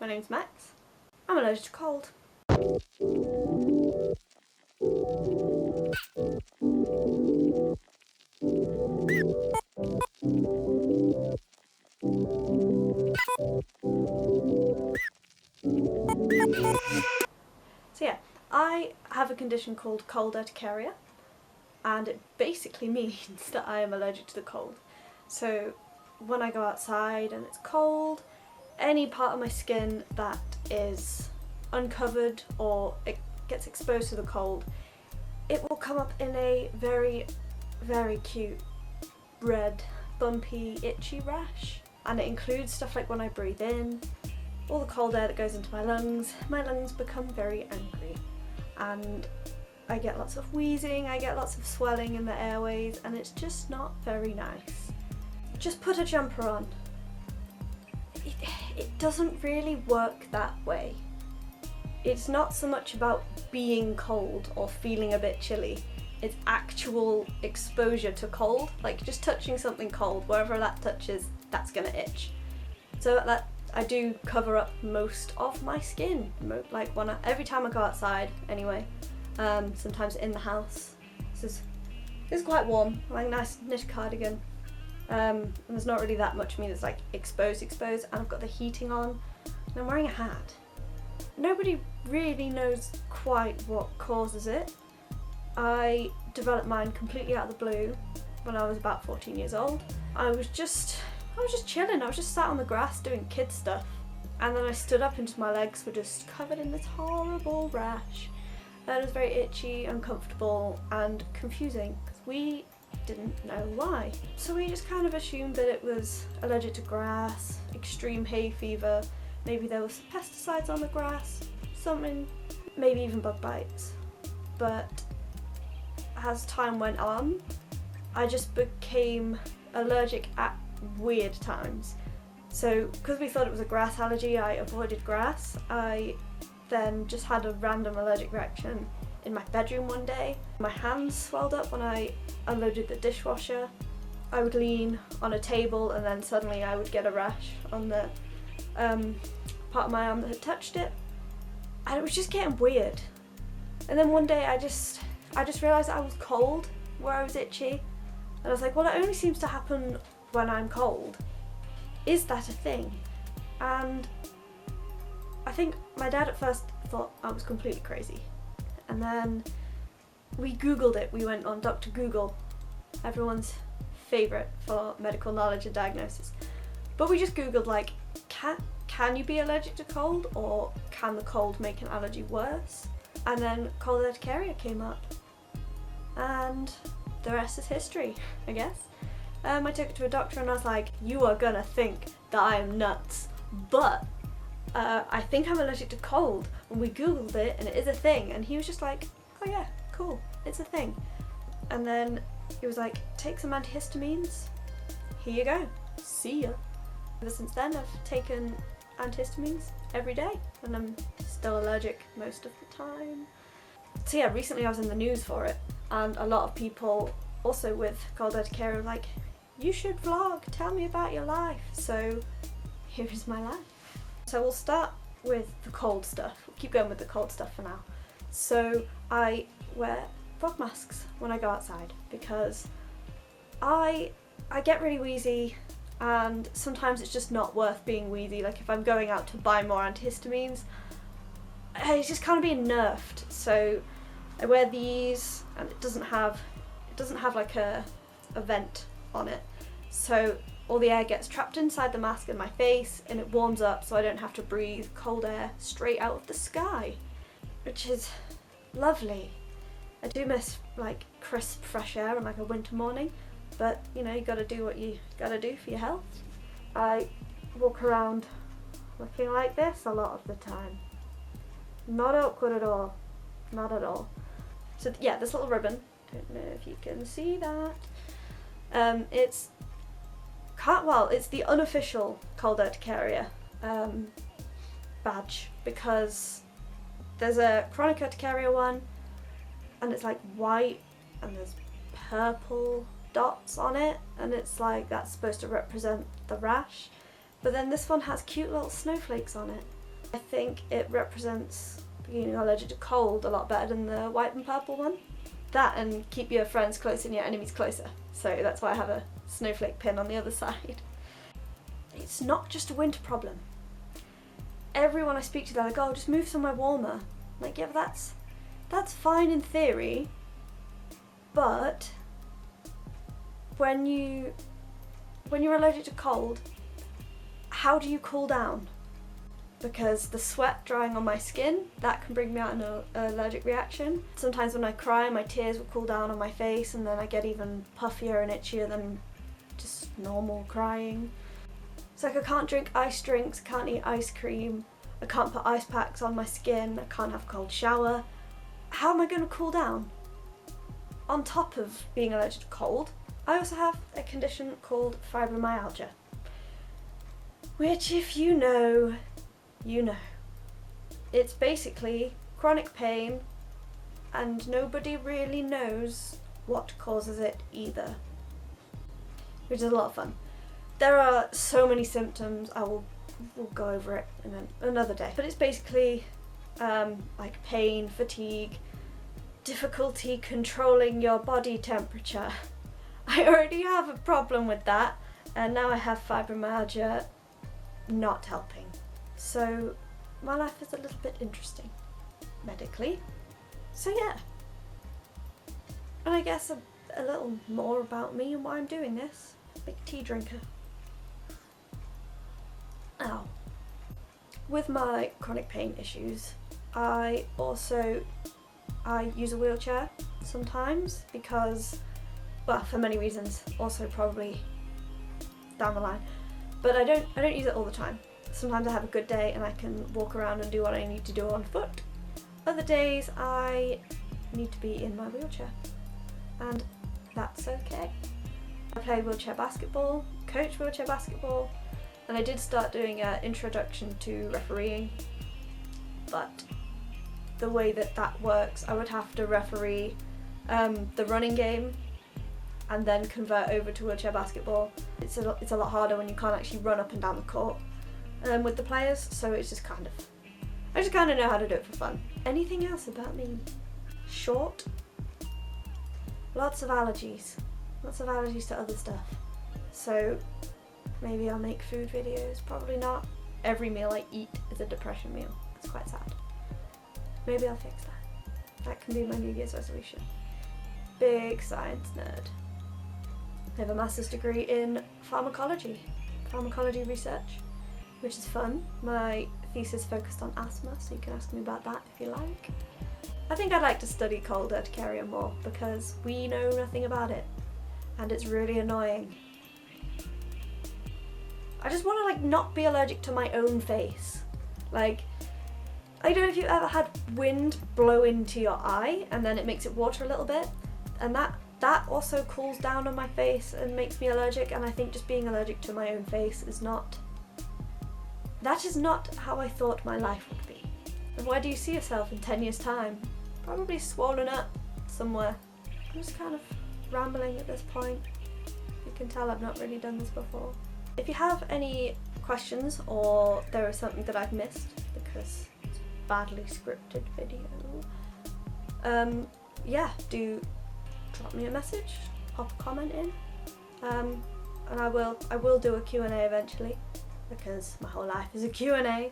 My name's Max. I'm allergic to cold. So yeah, I have a condition called Cold Urticaria, and it basically means that I am allergic to the cold. So when I go outside and it's cold, any part of my skin that is uncovered or it gets exposed to the cold, it will come up in a very, very cute red, bumpy, itchy rash. And it includes stuff like when I breathe in, all the cold air that goes into my lungs become very angry. And I get lots of wheezing, I get lots of swelling in the airways, and it's just not very nice. Just put a jumper on. It doesn't really work that way. It's not so much about being cold or feeling a bit chilly. It's actual exposure to cold, like just touching something cold, wherever that touches, that's gonna itch. So that I do cover up most of my skin, like every time I go outside anyway, sometimes in the house. This is quite warm, like a nice knit cardigan. And there's not really that much of me that's like exposed, and I've got the heating on, and I'm wearing a hat. Nobody really knows quite what causes it. I developed mine completely out of the blue when I was about 14 years old. I was just chilling, I was just sat on the grass doing kid stuff, and then I stood up and my legs were just covered in this horrible rash. And it was very itchy, uncomfortable and confusing because we didn't know why. So we just kind of assumed that it was allergic to grass, extreme hay fever, maybe there was pesticides on the grass, something, maybe even bug bites. But as time went on, I just became allergic at weird times. So because we thought it was a grass allergy, I avoided grass. I then just had a random allergic reaction in my bedroom one day. My hands swelled up when I unloaded the dishwasher. I would lean on a table and then suddenly I would get a rash on the part of my arm that had touched it, and it was just getting weird. And then one day I just realised I was cold where I was itchy, and I was like, well, it only seems to happen when I'm cold. Is that a thing? And I think my dad at first thought I was completely crazy, and then we googled it. We went on Dr. Google, everyone's favourite for medical knowledge and diagnosis, but we just googled like, can you be allergic to cold, or can the cold make an allergy worse? And then cold urticaria came up, and the rest is history, I guess. I took it to a doctor and I was like, you are gonna think that I am nuts, but I think I'm allergic to cold. And we googled it and it is a thing, and he was just like, oh yeah, cool, it's a thing. And then he was like, take some antihistamines, here you go, see ya. Ever since then I've taken antihistamines every day, and I'm still allergic most of the time. So yeah, recently I was in the news for it, and a lot of people also with cold urticaria were like, you should vlog, tell me about your life. So here is my life. So we'll start with the cold stuff. We'll keep going with the cold stuff for now. So I wear fog masks when I go outside because I get really wheezy, and sometimes it's just not worth being wheezy. Like if I'm going out to buy more antihistamines, it's just kind of being nerfed. So I wear these, and it doesn't have like a vent on it, so all the air gets trapped inside the mask in my face, and it warms up so I don't have to breathe cold air straight out of the sky, which is lovely. I do miss like crisp fresh air on like a winter morning, but you know, you gotta do what you gotta do for your health. I walk around looking like this a lot of the time. Not awkward at all, not at all. So yeah, this little ribbon, don't know if you can see that. It's the unofficial cold urticaria badge, because there's a chronic urticaria one, and it's like white and there's purple dots on it, and it's like that's supposed to represent the rash. But then this one has cute little snowflakes on it, I think it represents being allergic to cold a lot better than the white and purple one. That and keep your friends close and your enemies closer. So that's why I have a snowflake pin on the other side. It's not just a winter problem. Everyone I speak to, they're like, oh, just move somewhere warmer. I'm like, yeah, but that's fine in theory, but when you're allergic to cold, how do you cool down? Because the sweat drying on my skin, that can bring me out an allergic reaction. Sometimes when I cry, my tears will cool down on my face and then I get even puffier and itchier than just normal crying. It's like I can't drink iced drinks, I can't eat ice cream, I can't put ice packs on my skin, I can't have a cold shower. How am I going to cool down? On top of being allergic to cold, I also have a condition called fibromyalgia, which if you know, you know. It's basically chronic pain and nobody really knows what causes it either, which is a lot of fun. There are so many symptoms, we'll go over it in another day, but it's basically like pain, fatigue, difficulty controlling your body temperature. I already have a problem with that, and now I have fibromyalgia not helping. So my life is a little bit interesting, medically. So yeah. And I guess a little more about me and why I'm doing this. Big tea drinker. Ow. With my chronic pain issues, I use a wheelchair sometimes because, well, for many reasons, also probably down the line. But I don't use it all the time. Sometimes I have a good day and I can walk around and do what I need to do on foot. Other days I need to be in my wheelchair, and that's okay. I play wheelchair basketball, coach wheelchair basketball, and I did start doing an introduction to refereeing, but the way that works, I would have to referee the running game and then convert over to wheelchair basketball. It's a lot harder when you can't actually run up and down the court with the players, so it's just I just kind of know how to do it for fun. Anything else about me? Short. Lots of allergies to other stuff. So maybe I'll make food videos, probably not. Every meal I eat is a depression meal. It's quite sad. Maybe I'll fix that. That can be my New Year's resolution. Big science nerd. I have a master's degree in pharmacology research, which is fun. My thesis focused on asthma, so you can ask me about that if you like. I think I'd like to study Cold Urticaria more because we know nothing about it, and it's really annoying. I just want to not be allergic to my own face. I don't know if you've ever had wind blow into your eye and then it makes it water a little bit, and that also cools down on my face and makes me allergic, and I think just being allergic to my own face is not how I thought my life would be. And where do you see yourself in 10 years' time? Probably swollen up somewhere. I'm just kind of rambling at this point. You can tell I've not really done this before. If you have any questions or there is something that I've missed because it's a badly scripted video, do drop me a message, pop a comment in, and I will do a Q&A eventually because my whole life is a Q&A.